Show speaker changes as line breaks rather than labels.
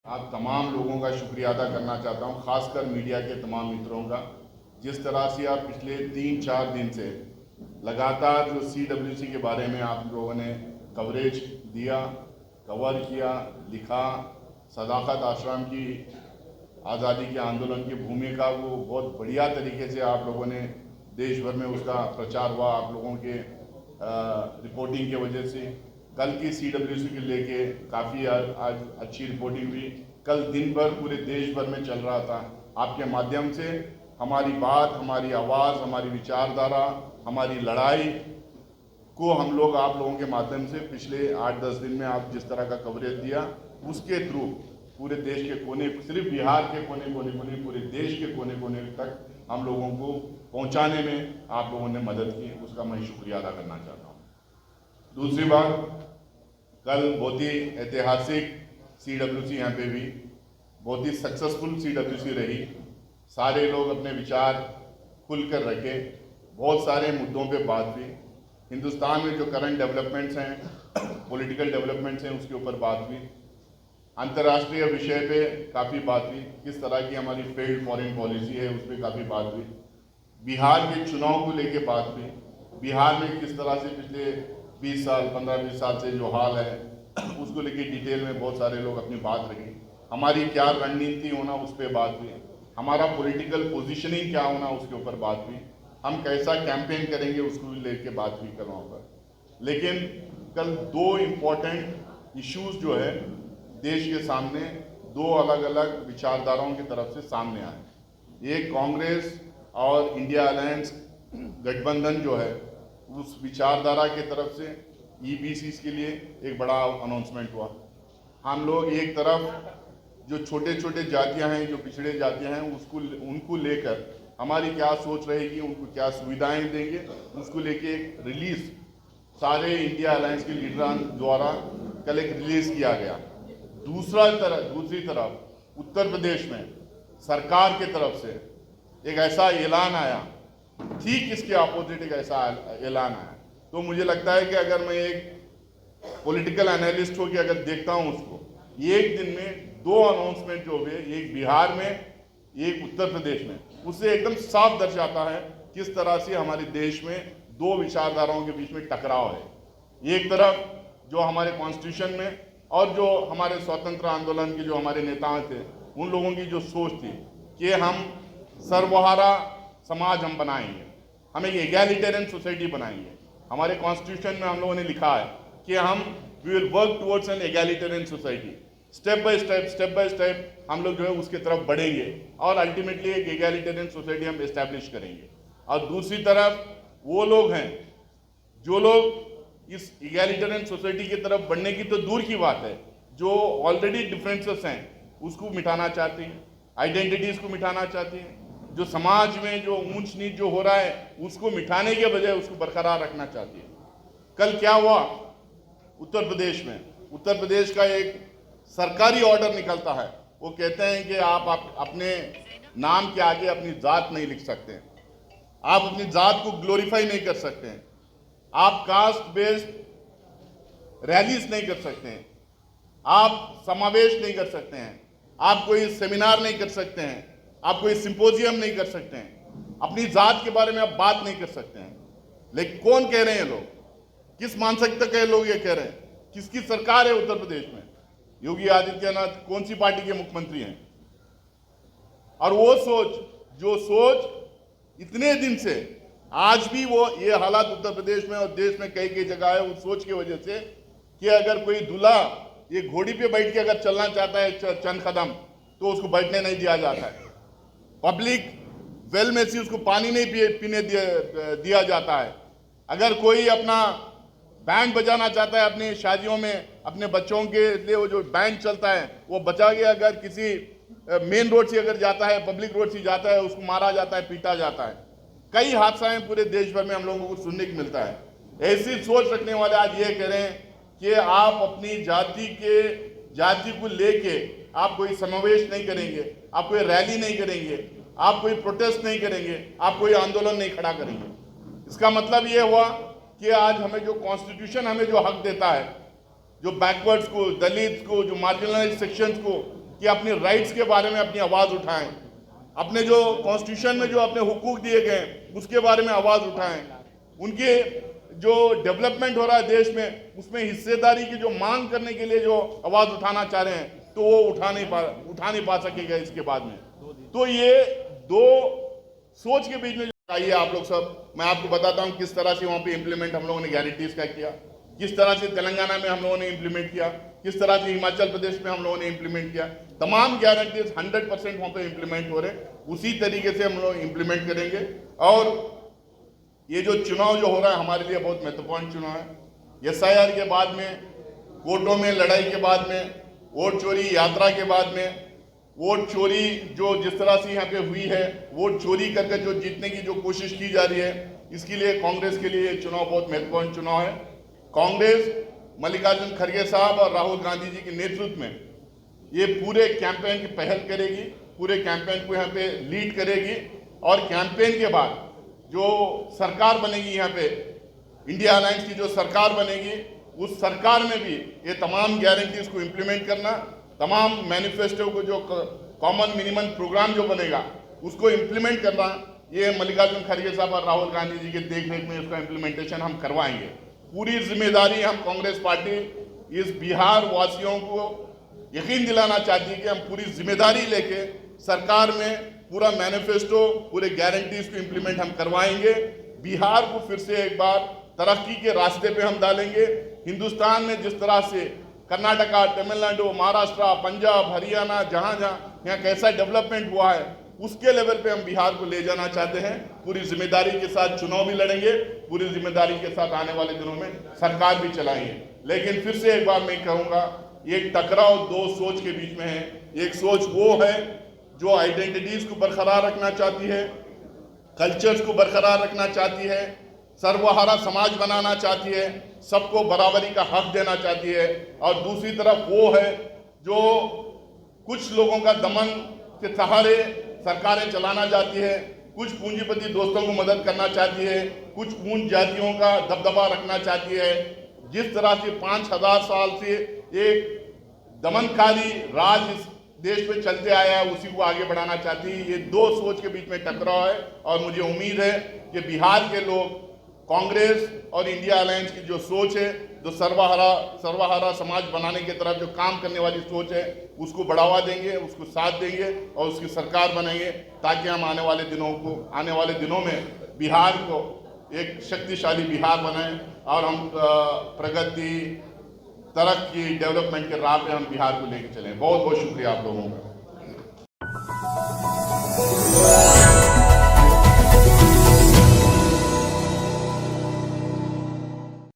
आप तमाम लोगों का शुक्रिया अदा करना चाहता हूं, खासकर मीडिया के तमाम मित्रों का। जिस तरह से आप पिछले 3-4 दिन से लगातार जो CWC के बारे में आप लोगों ने कवरेज दिया, कवर किया, लिखा, सदाकत आश्रम की आज़ादी के आंदोलन की भूमिका को बहुत बढ़िया तरीके से आप लोगों ने देश भर में उसका प्रचार हुआ। आप लोगों के रिपोर्टिंग की वजह से कल की CWC के लेके काफ़ी आज अच्छी रिपोर्टिंग हुई। कल दिन भर पूरे देश भर में चल रहा था। आपके माध्यम से हमारी बात, हमारी आवाज़, हमारी विचारधारा, हमारी लड़ाई को हम लोग आप लोगों के माध्यम से पिछले 8-10 दिन में आप जिस तरह का कवरेज दिया, उसके थ्रू पूरे देश के कोने, सिर्फ बिहार के कोने कोने कोने, पूरे देश के कोने कोने तक हम लोगों को पहुंचाने में आप लोगों ने मदद की, उसका मैं शुक्रिया अदा करना चाहता हूं। दूसरी बात, कल बहुत ही ऐतिहासिक CWC यहाँ पे भी बहुत ही सक्सेसफुल CWC रही। सारे लोग अपने विचार खुलकर रखे, बहुत सारे मुद्दों पे बात हुई। हिंदुस्तान में जो करंट डेवलपमेंट्स हैं, पॉलिटिकल डेवलपमेंट्स हैं, उसके ऊपर बात हुई। अंतर्राष्ट्रीय विषय पे काफ़ी बात हुई, किस तरह की हमारी फेल्ड फॉरेन पॉलिसी है उस पर काफ़ी बात हुई। बिहार के चुनाव को लेके बात हुई, बिहार में किस तरह से पिछले 20 साल 15-20 साल से जो हाल है उसको लेके डिटेल में बहुत सारे लोग अपनी बात रखी। हमारी क्या रणनीति होना उस पर बात हुई, हमारा पॉलिटिकल पोजीशनिंग क्या होना उसके ऊपर बात हुई, हम कैसा कैंपेन करेंगे उसको लेके बात हुई कल वहाँ पर। लेकिन कल 2 इम्पोर्टेंट इश्यूज जो है देश के सामने, 2 अलग अलग विचारधाराओं की तरफ से सामने आए। एक कांग्रेस और इंडिया अलायंस गठबंधन जो है उस विचारधारा की तरफ से EBCs के लिए एक बड़ा अनाउंसमेंट हुआ। हम लोग एक तरफ जो छोटे छोटे जातियां हैं, जो पिछड़े जातियां हैं, उनको लेकर हमारी क्या सोच रहेगी, उनको क्या सुविधाएं देंगे, उसको लेके एक रिलीज सारे इंडिया अलायंस के लीडरान द्वारा कल एक रिलीज किया गया। दूसरी तरफ उत्तर प्रदेश में सरकार की तरफ से एक ऐसा ऐलान आया, ठीक इसके अपोजिट एक ऐसा ऐलान आया। तो मुझे लगता है कि अगर मैं एक पॉलिटिकल एनालिस्ट हो के अगर देखता हूं उसको, एक दिन में 2 अनाउंसमेंट जो हुए, एक बिहार में, एक उत्तर प्रदेश में, उससे एकदम साफ दर्शाता है किस तरह से हमारे देश में 2 विचारधाराओं के बीच में टकराव है। एक तरफ जो हमारे कॉन्स्टिट्यूशन में और जो हमारे स्वतंत्र आंदोलन के जो हमारे नेता थे, उन लोगों की जो सोच थी कि हम सर्वहारा समाज हम बनाएंगे, हम एक एगैलिटेरियन सोसाइटी बनाएंगे। हमारे कॉन्स्टिट्यूशन में हम लोगों ने लिखा है कि हम we will work towards an egalitarian society. Step by step हम लोग जो है उसके तरफ बढ़ेंगे और अल्टीमेटली एक एगैलिटेरियन सोसाइटी हम एस्टैब्लिश करेंगे। और दूसरी तरफ वो लोग हैं जो लोग इस एगैलिटेरियन सोसाइटी की तरफ बढ़ने की तो दूर की बात है, जो ऑलरेडी डिफरेंसेस हैं उसको मिटाना चाहते हैं, आइडेंटिटीज को मिटाना चाहते हैं, जो समाज में जो ऊंच नीच जो हो रहा है उसको मिटाने के बजाय उसको बरकरार रखना चाहती है। कल क्या हुआ उत्तर प्रदेश में, उत्तर प्रदेश का एक सरकारी ऑर्डर निकलता है, वो कहते हैं कि आप अपने नाम के आगे अपनी जात नहीं लिख सकते हैं, आप अपनी जात को ग्लोरीफाई नहीं कर सकते हैं, आप कास्ट बेस्ड रैलीज नहीं कर सकते हैं, आप समावेश नहीं कर सकते हैं, आप कोई सेमिनार नहीं कर सकते हैं, आप कोई सिंपोजियम नहीं कर सकते हैं, अपनी जात के बारे में आप बात नहीं कर सकते हैं। लेकिन कौन कह रहे हैं लोग, किस मानसिकता के लोग ये कह रहे हैं, किसकी सरकार है उत्तर प्रदेश में? योगी आदित्यनाथ कौन सी पार्टी के मुख्यमंत्री हैं? और वो जो सोच इतने दिन से आज भी वो ये हालात उत्तर प्रदेश में और देश में कई जगह है, उस सोच की वजह से कि अगर कोई दूल्हा ये घोड़ी पे बैठ के अगर चलना चाहता है चंद कदम तो उसको बैठने नहीं दिया जाता है। पब्लिक वेल में से उसको पानी नहीं पीने दिया जाता है। अगर कोई अपना बैंड बजाना चाहता है अपनी शादियों में, अपने बच्चों के लिए वो जो बैंड चलता है वो बचा के अगर किसी मेन रोड से अगर जाता है, पब्लिक रोड से जाता है, उसको मारा जाता है, पीटा जाता है। कई हादसाएं पूरे देश भर में हम लोगों को सुनने को मिलता है। ऐसी सोच रखने वाले आज ये कह रहे हैं कि आप अपनी जाति को लेके आप कोई समावेश नहीं करेंगे, आप कोई रैली नहीं करेंगे, आप कोई प्रोटेस्ट नहीं करेंगे, आप कोई आंदोलन नहीं खड़ा करेंगे। इसका मतलब ये हुआ कि आज हमें जो कॉन्स्टिट्यूशन हमें जो हक देता है, जो बैकवर्ड्स को, दलित को, जो मार्जिनलाइज सेक्शंस को कि अपने राइट्स के बारे में अपनी आवाज़ उठाएं, अपने जो कॉन्स्टिट्यूशन में जो अपने हुकूक दिए गए उसके बारे में आवाज़ उठाएं, उनके जो डेवलपमेंट हो रहा है देश में उसमें हिस्सेदारी की जो मांग करने के लिए जो आवाज़ उठाना चाह रहे हैं तो वो उठा नहीं पा सकेगा इसके बाद में। तो ये दो सोच के बीच में जो आइए आप लोग सब, मैं आपको बताता हूँ किस तरह से वहाँ पे इम्प्लीमेंट हम लोगों ने गारंटीज का किया, किस तरह से तेलंगाना में हम लोगों ने इम्प्लीमेंट किया, किस तरह से हिमाचल प्रदेश में हम लोगों ने इम्प्लीमेंट किया। तमाम गारंटीज 100% वहाँ पे इम्प्लीमेंट हो रहे, उसी तरीके से हम लोग इम्प्लीमेंट करेंगे। और ये जो चुनाव जो हो रहा है हमारे लिए बहुत महत्वपूर्ण चुनाव है। SIR के बाद में, कोर्टों में लड़ाई के बाद में, वोट चोरी यात्रा के बाद में, वोट चोरी जो जिस तरह से यहाँ पे हुई है, वोट चोरी करके जो जीतने की जो कोशिश की जा रही है, इसके लिए कांग्रेस के लिए ये चुनाव बहुत महत्वपूर्ण चुनाव है। कांग्रेस मल्लिकार्जुन खड़गे साहब और राहुल गांधी जी के नेतृत्व में ये पूरे कैंपेन की पहल करेगी, पूरे कैंपेन को यहाँ पे लीड करेगी। और कैंपेन के बाद जो सरकार बनेगी यहाँ पे, इंडिया अलायंस की जो सरकार बनेगी, उस सरकार में भी ये तमाम गारंटीज को इम्प्लीमेंट करना, तमाम मैनिफेस्टो को जो कॉमन मिनिमम प्रोग्राम जो बनेगा उसको इम्प्लीमेंट करना, ये मल्लिकार्जुन खड़गे साहब और राहुल गांधी जी के देखरेख में उसका इम्प्लीमेंटेशन हम करवाएंगे। पूरी जिम्मेदारी हम कांग्रेस पार्टी इस बिहार वासियों को यकीन दिलाना चाहती है कि हम पूरी जिम्मेदारी लेके सरकार में पूरा मैनिफेस्टो, पूरे गारंटीज को इम्प्लीमेंट हम करवाएंगे। बिहार को फिर से एक बार तरक्की के रास्ते पे हम डालेंगे। हिंदुस्तान में जिस तरह से कर्नाटका, तमिलनाडु, महाराष्ट्र, पंजाब, हरियाणा, जहाँ यहाँ कैसा डेवलपमेंट हुआ है उसके लेवल पे हम बिहार को ले जाना चाहते हैं। पूरी जिम्मेदारी के साथ चुनाव भी लड़ेंगे, पूरी जिम्मेदारी के साथ आने वाले दिनों में सरकार भी चलाएंगे। लेकिन फिर से एक बार मैं कहूँगा, ये टकराव दो सोच के बीच में है। एक सोच वो है जो आइडेंटिटीज को बरकरार रखना चाहती है, कल्चर्स को बरकरार रखना चाहती है, सर्वहारा समाज बनाना चाहती है, सबको बराबरी का हक देना चाहती है। और दूसरी तरफ वो है जो कुछ लोगों का दमन के सहारे सरकारें चलाना चाहती है, कुछ पूंजीपति दोस्तों को मदद करना चाहती है, कुछ पूंज जातियों का दबदबा रखना चाहती है। जिस तरह से 5000 साल से एक दमनकारी राज इस देश में चलते आया है उसी को आगे बढ़ाना चाहती है। ये दो सोच के बीच में टकराव है और मुझे उम्मीद है कि बिहार के लोग कांग्रेस और इंडिया अलायंस की जो सोच है, जो सर्वहारा समाज बनाने की तरफ जो काम करने वाली सोच है, उसको बढ़ावा देंगे, उसको साथ देंगे और उसकी सरकार बनाएंगे, ताकि हम आने वाले दिनों में बिहार को एक शक्तिशाली बिहार बनाएं और हम प्रगति, तरक्की, डेवलपमेंट के राह पे हम बिहार को लेकर चलें। बहुत बहुत शुक्रिया आप लोगों का।